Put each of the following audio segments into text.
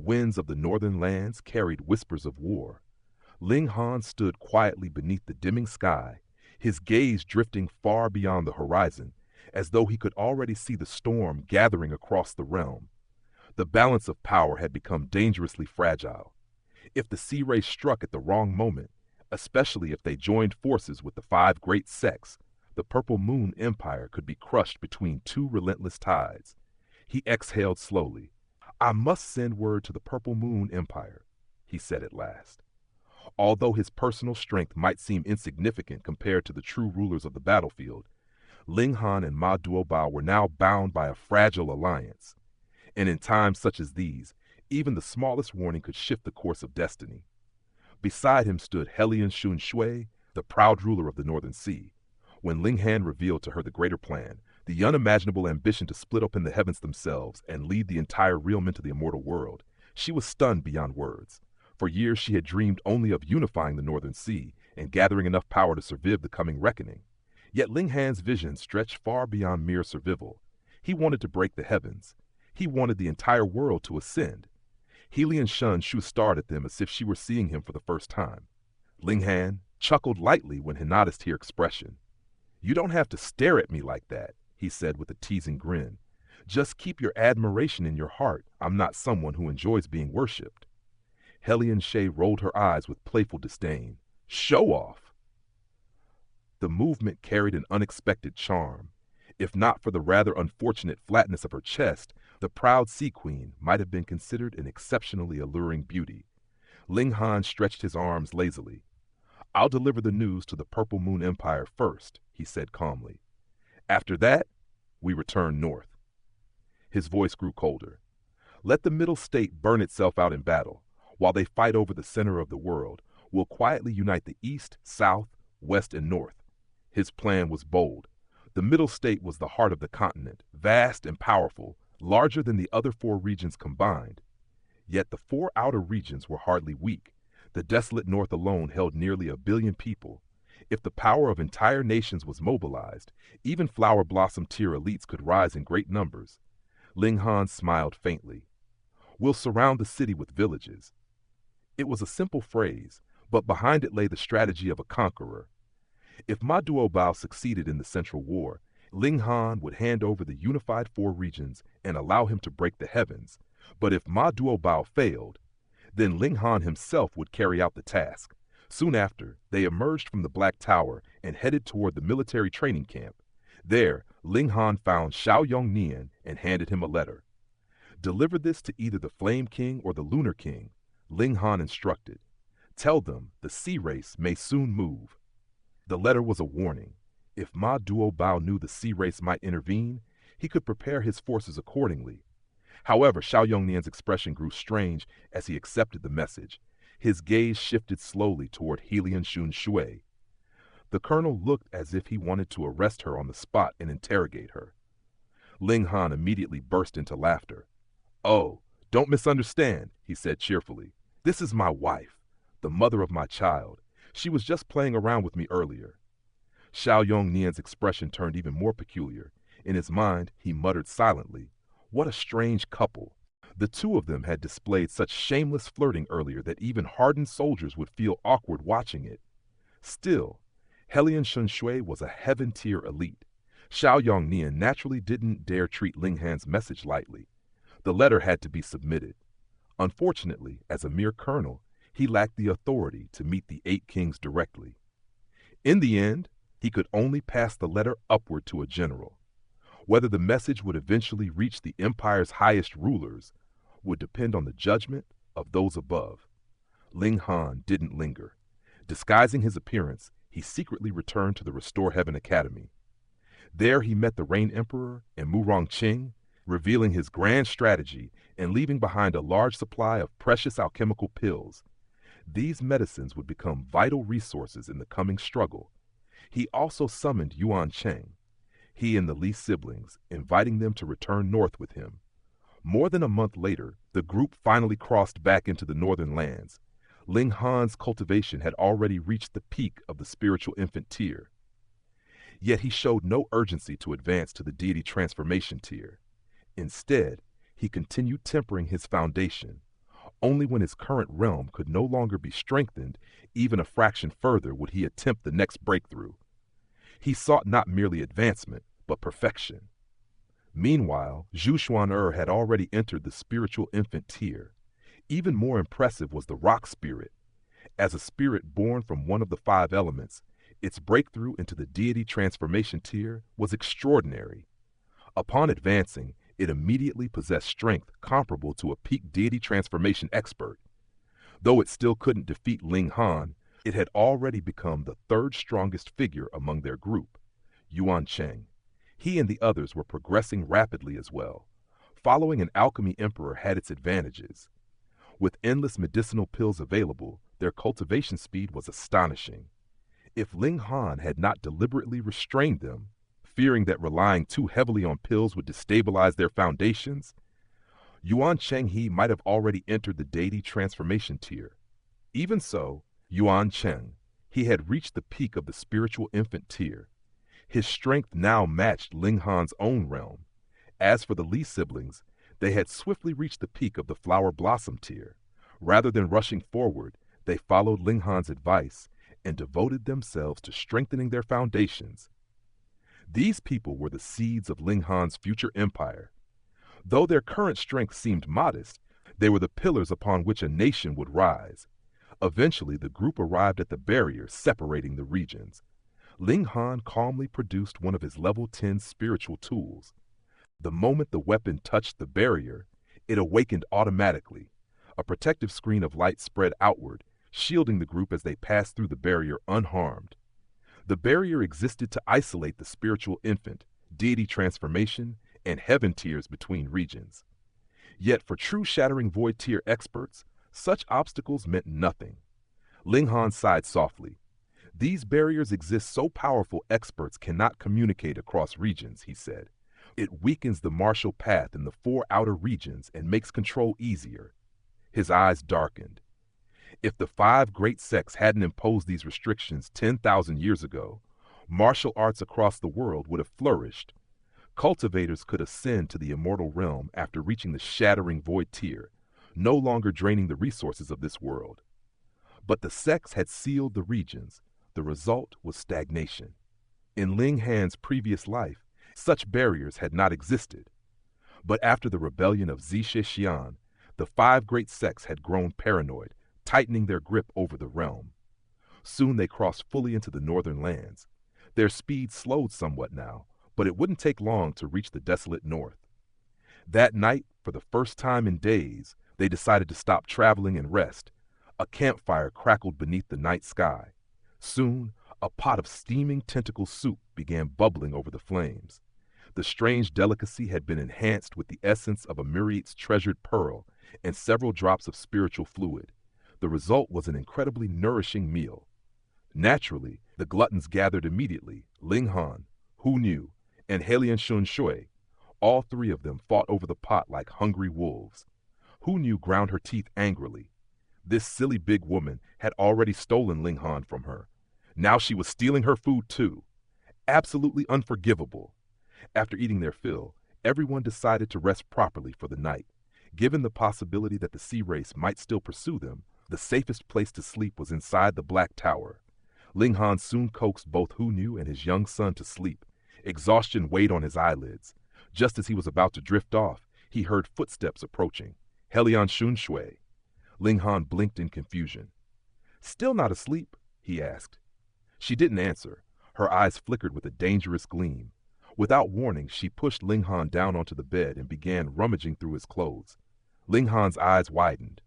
winds of the northern lands carried whispers of war. Ling Han stood quietly beneath the dimming sky, his gaze drifting far beyond the horizon, as though he could already see the storm gathering across the realm. The balance of power had become dangerously fragile. If the sea race struck at the wrong moment, especially if they joined forces with the five great sects, the Purple Moon Empire could be crushed between two relentless tides. He exhaled slowly. "I must send word to the Purple Moon Empire," he said at last. Although his personal strength might seem insignificant compared to the true rulers of the battlefield, Ling Han and Ma Duobao were now bound by a fragile alliance. And in times such as these, even the smallest warning could shift the course of destiny. Beside him stood Helian Shun Shui, the proud ruler of the Northern Sea. When Ling Han revealed to her the greater plan, the unimaginable ambition to split open the heavens themselves and lead the entire realm into the immortal world, she was stunned beyond words. For years she had dreamed only of unifying the Northern Sea and gathering enough power to survive the coming reckoning. Yet Ling Han's vision stretched far beyond mere survival. He wanted to break the heavens. He wanted the entire world to ascend. Helian Shun Shu stared at them as if she were seeing him for the first time. Ling Han chuckled lightly when he noticed her expression. "You don't have to stare at me like that," he said with a teasing grin. "Just keep your admiration in your heart. I'm not someone who enjoys being worshipped." Helian Shay rolled her eyes with playful disdain. "Show off!" The movement carried an unexpected charm. If not for the rather unfortunate flatness of her chest, the proud sea queen might have been considered an exceptionally alluring beauty. Ling Han stretched his arms lazily. "I'll deliver the news to the Purple Moon Empire first," he said calmly. "After that, we return north." His voice grew colder. "Let the Middle State burn itself out in battle. While they fight over the center of the world, we'll quietly unite the East, South, West, and North." His plan was bold. The Middle State was the heart of the continent, vast and powerful, larger than the other four regions combined. Yet the four outer regions were hardly weak. The desolate North alone held nearly 1 billion people. If the power of entire nations was mobilized, even flower blossom tier elites could rise in great numbers. Ling Han smiled faintly. "We'll surround the city with villages." It was a simple phrase, but behind it lay the strategy of a conqueror. If Ma Duobao succeeded in the Central War, Ling Han would hand over the unified four regions and allow him to break the heavens. But if Ma Duobao failed, then Ling Han himself would carry out the task. Soon after, they emerged from the Black Tower and headed toward the military training camp. There, Ling Han found Xiao Yongnian and handed him a letter. "Deliver this to either the Flame King or the Lunar King," Ling Han instructed. "Tell them the sea race may soon move." The letter was a warning. If Ma Duobao knew the sea race might intervene, he could prepare his forces accordingly. However, Xiao Yongnian's expression grew strange as he accepted the message. His gaze shifted slowly toward Helian Shun Shui. The colonel looked as if he wanted to arrest her on the spot and interrogate her. Ling Han immediately burst into laughter. "Oh, don't misunderstand," he said cheerfully. "This is my wife, the mother of my child. She was just playing around with me earlier." Xiao Yongnian's expression turned even more peculiar. In his mind, he muttered silently, "What a strange couple." The two of them had displayed such shameless flirting earlier that even hardened soldiers would feel awkward watching it. Still, Helian Shun Shui was a heaven-tier elite. Xiao Yongnian naturally didn't dare treat Ling Han's message lightly. The letter had to be submitted. Unfortunately, as a mere colonel, he lacked the authority to meet the 8 kings directly. In the end, he could only pass the letter upward to a general. Whether the message would eventually reach the empire's highest rulers would depend on the judgment of those above. Ling Han didn't linger. Disguising his appearance, he secretly returned to the Restore Heaven Academy. There he met the Rain Emperor and Murong Qing, revealing his grand strategy and leaving behind a large supply of precious alchemical pills. These medicines would become vital resources in the coming struggle. He also summoned Yuan Cheng, he and the Li siblings, inviting them to return north with him. More than a month later, the group finally crossed back into the northern lands. Ling Han's cultivation had already reached the peak of the spiritual infant tier. Yet he showed no urgency to advance to the deity transformation tier. Instead, he continued tempering his foundation. Only when his current realm could no longer be strengthened even a fraction further would he attempt the next breakthrough. He sought not merely advancement, but perfection. Meanwhile, Zhu Xuan'er had already entered the spiritual infant tier. Even more impressive was the rock spirit. As a spirit born from one of the five elements, its breakthrough into the deity transformation tier was extraordinary. Upon advancing, it immediately possessed strength comparable to a peak deity transformation expert. Though it still couldn't defeat Ling Han, it had already become the third strongest figure among their group, Yuan Cheng. He and the others were progressing rapidly as well. Following an Alchemy Emperor had its advantages. With endless medicinal pills available, their cultivation speed was astonishing. If Ling Han had not deliberately restrained them, fearing that relying too heavily on pills would destabilize their foundations, Yuan Chenghe might have already entered the deity transformation tier. Even so, Yuan Cheng, he had reached the peak of the spiritual infant tier. His strength now matched Ling Han's own realm. As for the Li siblings, they had swiftly reached the peak of the flower blossom tier. Rather than rushing forward, they followed Ling Han's advice and devoted themselves to strengthening their foundations. These people were the seeds of Ling Han's future empire. Though their current strength seemed modest, they were the pillars upon which a nation would rise. Eventually, the group arrived at the barrier separating the regions. Ling Han calmly produced one of his level 10 spiritual tools. The moment the weapon touched the barrier, it awakened automatically. A protective screen of light spread outward, shielding the group as they passed through the barrier unharmed. The barrier existed to isolate the spiritual infant, deity transformation, and heaven tiers between regions. Yet for true Shattering Void tier experts, such obstacles meant nothing. Ling Han sighed softly. These barriers exist so powerful experts cannot communicate across regions, he said. It weakens the martial path in the four outer regions and makes control easier. His eyes darkened. If the five great sects hadn't imposed these restrictions 10,000 years ago, martial arts across the world would have flourished. Cultivators could ascend to the immortal realm after reaching the Shattering Void tier, no longer draining the resources of this world. But the sects had sealed the regions. The result was stagnation. In Ling Han's previous life, such barriers had not existed. But after the rebellion of Zishe, the five great sects had grown paranoid, tightening their grip over the realm. Soon they crossed fully into the northern lands. Their speed slowed somewhat now, but it wouldn't take long to reach the desolate north. That night, for the first time in days, they decided to stop traveling and rest. A campfire crackled beneath the night sky. Soon, a pot of steaming tentacle soup began bubbling over the flames. The strange delicacy had been enhanced with the essence of a myriad's treasured pearl and several drops of spiritual fluid. The result was an incredibly nourishing meal. Naturally, the gluttons gathered immediately. Ling Han, Hu Niu, and Helian Shun Shui. All three of them fought over the pot like hungry wolves. Hu Niu ground her teeth angrily. This silly big woman had already stolen Ling Han from her. Now she was stealing her food too. Absolutely unforgivable. After eating their fill, everyone decided to rest properly for the night. Given the possibility that the sea race might still pursue them, the safest place to sleep was inside the Black Tower. Ling Han soon coaxed both Hu Niu and his young son to sleep. Exhaustion weighed on his eyelids. Just as he was about to drift off, he heard footsteps approaching. Helian Shun Shui. Ling Han blinked in confusion. "Still not asleep?" he asked. She didn't answer. Her eyes flickered with a dangerous gleam. Without warning, she pushed Ling Han down onto the bed and began rummaging through his clothes. Ling Han's eyes widened.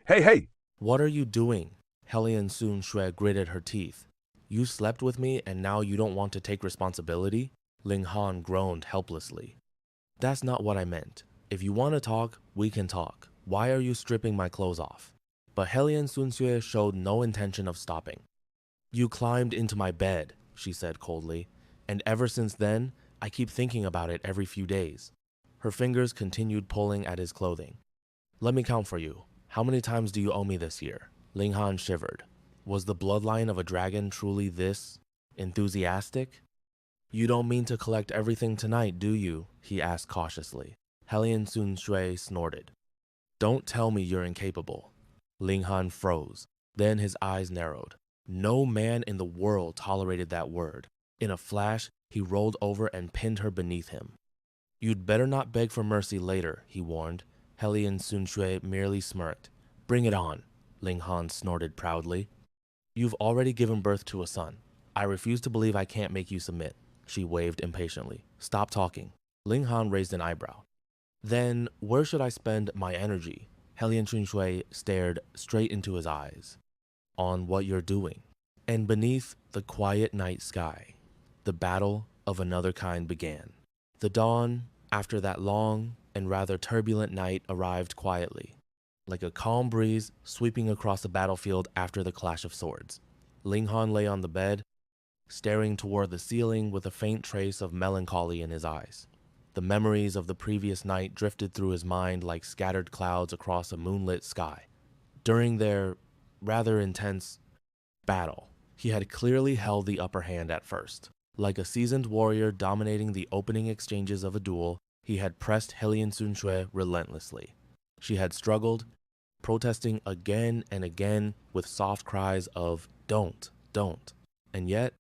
"Hey, hey!" "What are you doing?" Helian Sun Shui gritted her teeth. "You slept with me and now you don't want to take responsibility?" Ling Han groaned helplessly. "That's not what I meant. If you want to talk, we can talk. Why are you stripping my clothes off?" But Helian Sun Shui showed no intention of stopping. "You climbed into my bed," she said coldly, "and ever since then, I keep thinking about it every few days." Her fingers continued pulling at his clothing. "Let me count for you. How many times do you owe me this year?" Ling Han shivered. Was the bloodline of a dragon truly this enthusiastic? "You don't mean to collect everything tonight, do you?" he asked cautiously. Helian Sun Shui snorted. Don't tell me you're incapable. Ling Han froze. Then his eyes narrowed. No man in the world tolerated that word. In a flash, he rolled over and pinned her beneath him. You'd better not beg for mercy later, he warned. Helian Sunshui merely smirked. Bring it on, Ling Han snorted proudly. You've already given birth to a son. I refuse to believe I can't make you submit, she waved impatiently. Stop talking. Ling Han raised an eyebrow. Then where should I spend my energy? Helian Sunshui stared straight into his eyes. On what you're doing. And beneath the quiet night sky, the battle of another kind began. The dawn, after that long and rather turbulent night, arrived quietly, like a calm breeze sweeping across the battlefield after the clash of swords. Ling Han lay on the bed, staring toward the ceiling with a faint trace of melancholy in his eyes. The memories of the previous night drifted through his mind like scattered clouds across a moonlit sky. During their rather intense battle, he had clearly held the upper hand at first. Like a seasoned warrior dominating the opening exchanges of a duel, he had pressed Helian Sunshui relentlessly. She had struggled, protesting again and again with soft cries of, don't. And yet,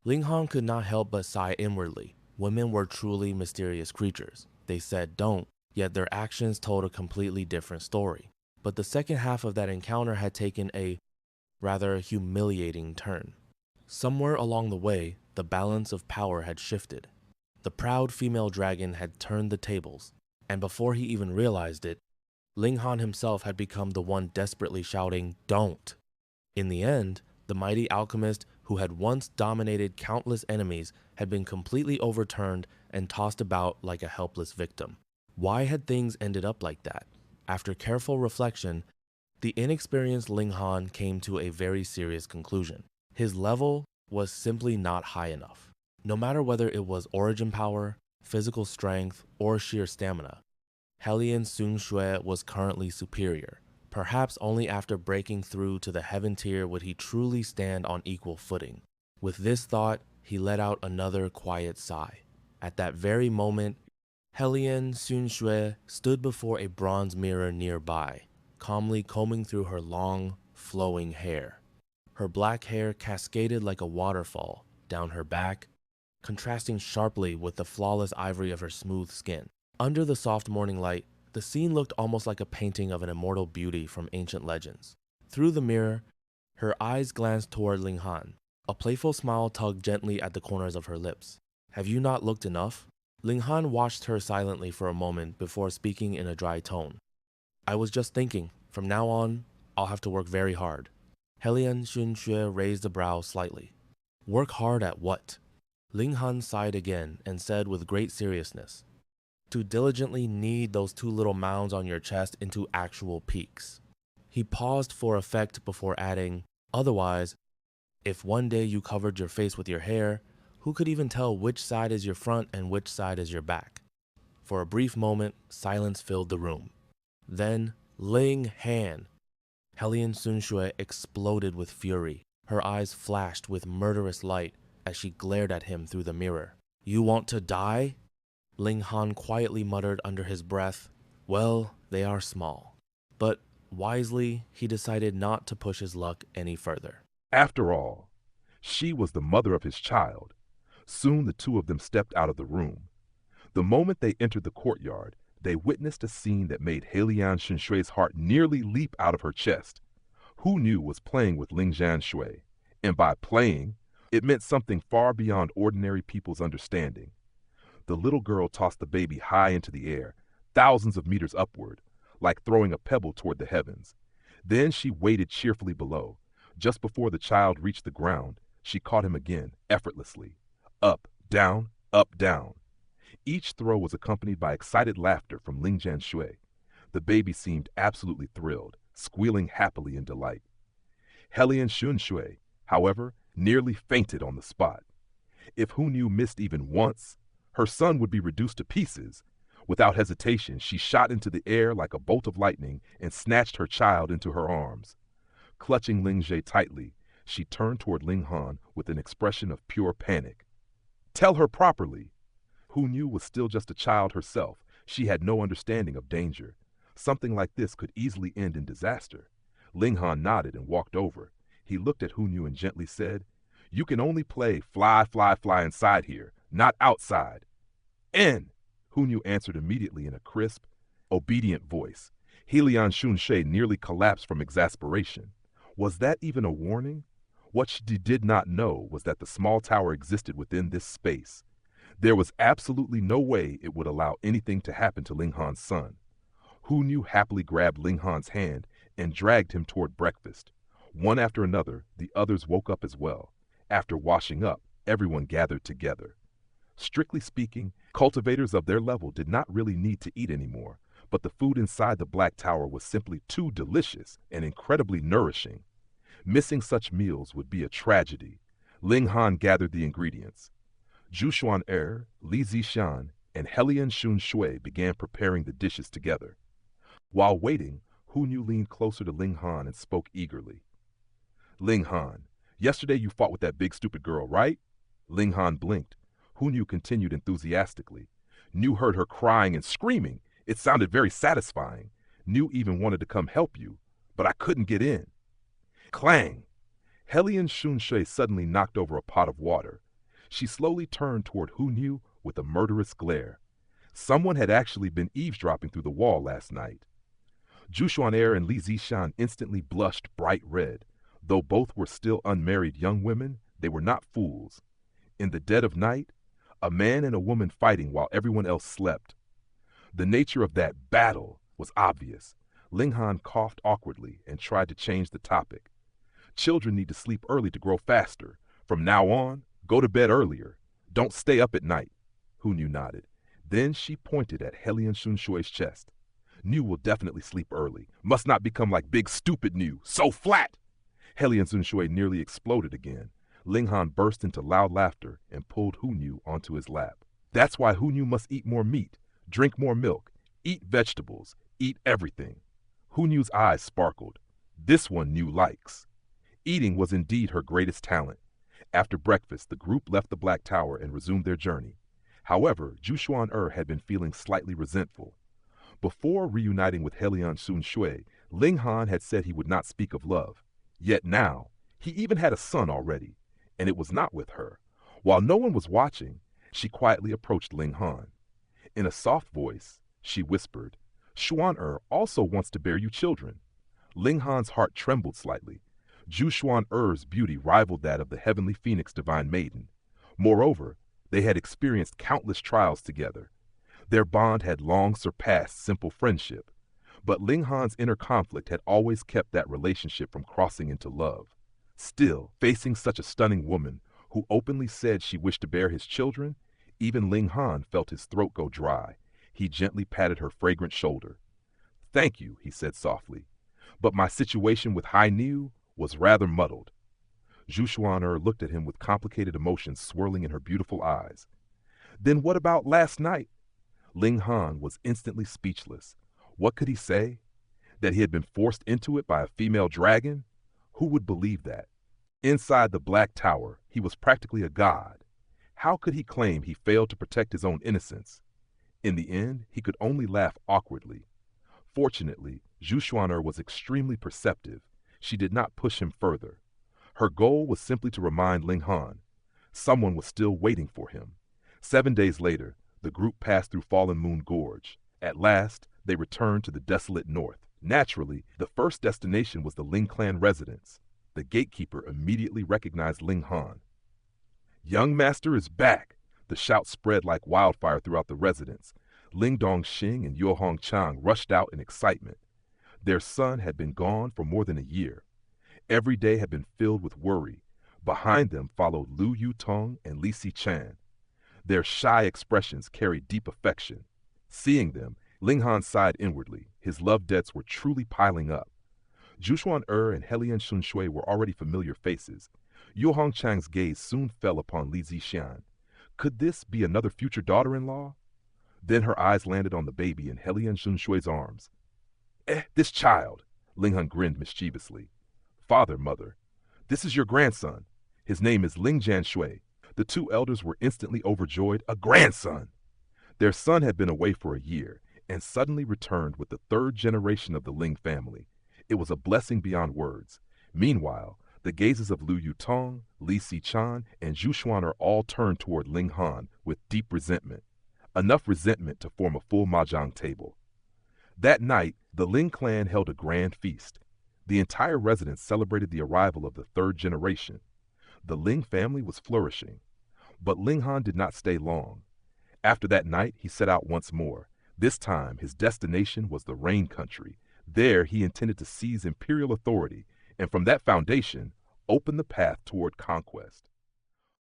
Ling Han could not help but sigh inwardly. Women were truly mysterious creatures. They said don't, yet their actions told a completely different story. But the second half of that encounter had taken a rather humiliating turn. Somewhere along the way, the balance of power had shifted. The proud female dragon had turned the tables, and before he even realized it, Ling Han himself had become the one desperately shouting, don't. In the end, the mighty alchemist who had once dominated countless enemies had been completely overturned and tossed about like a helpless victim. Why had things ended up like that? After careful reflection, the inexperienced Ling Han came to a very serious conclusion. His level was simply not high enough. No matter whether it was origin power, physical strength, or sheer stamina, Helian Sunshui was currently superior. Perhaps only after breaking through to the heaven tier would he truly stand on equal footing. With this thought, he let out another quiet sigh. At that very moment, Helian Sunshui stood before a bronze mirror nearby, calmly combing through her long, flowing hair. Her black hair cascaded like a waterfall down her back, contrasting sharply with the flawless ivory of her smooth skin. Under the soft morning light, the scene looked almost like a painting of an immortal beauty from ancient legends. Through the mirror, her eyes glanced toward Ling Han. A playful smile tugged gently at the corners of her lips. Have you not looked enough? Ling Han watched her silently for a moment before speaking in a dry tone. I was just thinking, from now on, I'll have to work very hard. Helian Sunshui raised a brow slightly. Work hard at what? Ling Han sighed again and said with great seriousness, to diligently knead those two little mounds on your chest into actual peaks. He paused for effect before adding, otherwise, if one day you covered your face with your hair, who could even tell which side is your front and which side is your back? For a brief moment, silence filled the room. Then, Ling Han. Helian Sunshui exploded with fury. Her eyes flashed with murderous light as she glared at him through the mirror. You want to die? Ling Han quietly muttered under his breath, well, they are small. But wisely, he decided not to push his luck any further. After all, she was the mother of his child. Soon the two of them stepped out of the room. The moment they entered the courtyard, they witnessed a scene that made Helian Sunshui's heart nearly leap out of her chest. Hu Niu was playing with Ling Jianshui, and by playing, it meant something far beyond ordinary people's understanding. The little girl tossed the baby high into the air, thousands of meters upward, like throwing a pebble toward the heavens. Then she waited cheerfully below. Just before the child reached the ground, she caught him again, effortlessly. Up, down, up, down. Each throw was accompanied by excited laughter from Ling Jianshui. The baby seemed absolutely thrilled, squealing happily in delight. Helian Sunshui, however, nearly fainted on the spot. If Hu Niu missed even once, her son would be reduced to pieces. Without hesitation, she shot into the air like a bolt of lightning and snatched her child into her arms. Clutching Ling Jie tightly, she turned toward Ling Han with an expression of pure panic. Tell her properly. Hu Niu was still just a child herself. She had no understanding of danger. Something like this could easily end in disaster. Ling Han nodded and walked over. He looked at Hu Nu and gently said, "You can only play fly, fly, fly inside here, not outside." "In!" Hu Nu answered immediately in a crisp, obedient voice. Helian Shunshui nearly collapsed from exasperation. Was that even a warning? What she did not know was that the small tower existed within this space. There was absolutely no way it would allow anything to happen to Ling Han's son. Hu Nu happily grabbed Ling Han's hand and dragged him toward breakfast. One after another, the others woke up as well. After washing up, everyone gathered together. Strictly speaking, cultivators of their level did not really need to eat anymore, but the food inside the Black Tower was simply too delicious and incredibly nourishing. Missing such meals would be a tragedy. Ling Han gathered the ingredients. Zhu Xuan Li Zishan, and Helian Shun Shui began preparing the dishes together. While waiting, Hu Nu leaned closer to Ling Han and spoke eagerly. "Ling Han, yesterday you fought with that big stupid girl, right?" Ling Han blinked. Hu Nu continued enthusiastically. "Nu heard her crying and screaming. It sounded very satisfying. Nu even wanted to come help you, but I couldn't get in." Clang! Helian Shun Shui suddenly knocked over a pot of water. She slowly turned toward Hu Nu with a murderous glare. Someone had actually been eavesdropping through the wall last night. Zhu Xuan and Li Zishan instantly blushed bright red. Though both were still unmarried young women, they were not fools. In the dead of night, a man and a woman fighting while everyone else slept. The nature of that battle was obvious. Ling Han coughed awkwardly and tried to change the topic. "Children need to sleep early to grow faster. From now on, go to bed earlier. Don't stay up at night." Hu Nu nodded. Then she pointed at Helian Shun Shui's chest. "Nu will definitely sleep early. Must not become like big stupid Nu. So flat!" Helian Shun Shui nearly exploded again. Ling Han burst into loud laughter and pulled Hu Nu onto his lap. "That's why Hu Nu must eat more meat, drink more milk, eat vegetables, eat everything." Hu Nu's eyes sparkled. This one Nu likes. Eating was indeed her greatest talent. After breakfast, the group left the Black Tower and resumed their journey. However, Zhu Xuan had been feeling slightly resentful. Before reuniting with Helian Shun Shui, Ling Han had said he would not speak of love. Yet now, he even had a son already, and it was not with her. While no one was watching, she quietly approached Ling Han. In a soft voice, she whispered, "Xuan also wants to bear you children." Ling Han's heart trembled slightly. Zhu Xuan beauty rivaled that of the heavenly phoenix divine maiden. Moreover, they had experienced countless trials together. Their bond had long surpassed simple friendship. But Ling Han's inner conflict had always kept that relationship from crossing into love. Still, facing such a stunning woman who openly said she wished to bear his children, even Ling Han felt his throat go dry. He gently patted her fragrant shoulder. "Thank you," he said softly. "But my situation with Hai Niu was rather muddled." Zhu Xuan looked at him with complicated emotions swirling in her beautiful eyes. "Then what about last night?" Ling Han was instantly speechless. What could he say? That he had been forced into it by a female dragon? Who would believe that? Inside the Black Tower, he was practically a god. How could he claim he failed to protect his own innocence? In the end, he could only laugh awkwardly. Fortunately, Zhu Xuan was extremely perceptive. She did not push him further. Her goal was simply to remind Ling Han. Someone was still waiting for him. 7 days later, the group passed through Fallen Moon Gorge. At last, they returned to the desolate north. Naturally, the first destination was the Ling clan residence. The gatekeeper immediately recognized Ling Han. "Young master is back!" The shout spread like wildfire throughout the residence. Ling Dongxing and Yo Hong Chang rushed out in excitement. Their son had been gone for more than a year. Every day had been filled with worry. Behind them followed Lu Yutong and Li Chan. Their shy expressions carried deep affection. Seeing them, Ling Han sighed inwardly. His love debts were truly piling up. Zhu Xuan and Helian Shun Shui were already familiar faces. Yu Hong Chang's gaze soon fell upon Li Zishan. Could this be another future daughter-in-law? Then her eyes landed on the baby in Helian Shun Shui's arms. This child!" Ling Han grinned mischievously. "Father, mother, this is your grandson. His name is Ling Jian Shui." The two elders were instantly overjoyed. A grandson! Their son had been away for a year, and suddenly returned with the third generation of the Ling family. It was a blessing beyond words. Meanwhile, the gazes of Liu Yutong, Li Xichan, and Zhu Xuan are all turned toward Ling Han with deep resentment. Enough resentment to form a full mahjong table. That night, the Ling clan held a grand feast. The entire residence celebrated the arrival of the third generation. The Ling family was flourishing. But Ling Han did not stay long. After that night, he set out once more. This time, his destination was the Rain Country. There, he intended to seize imperial authority, and from that foundation, open the path toward conquest.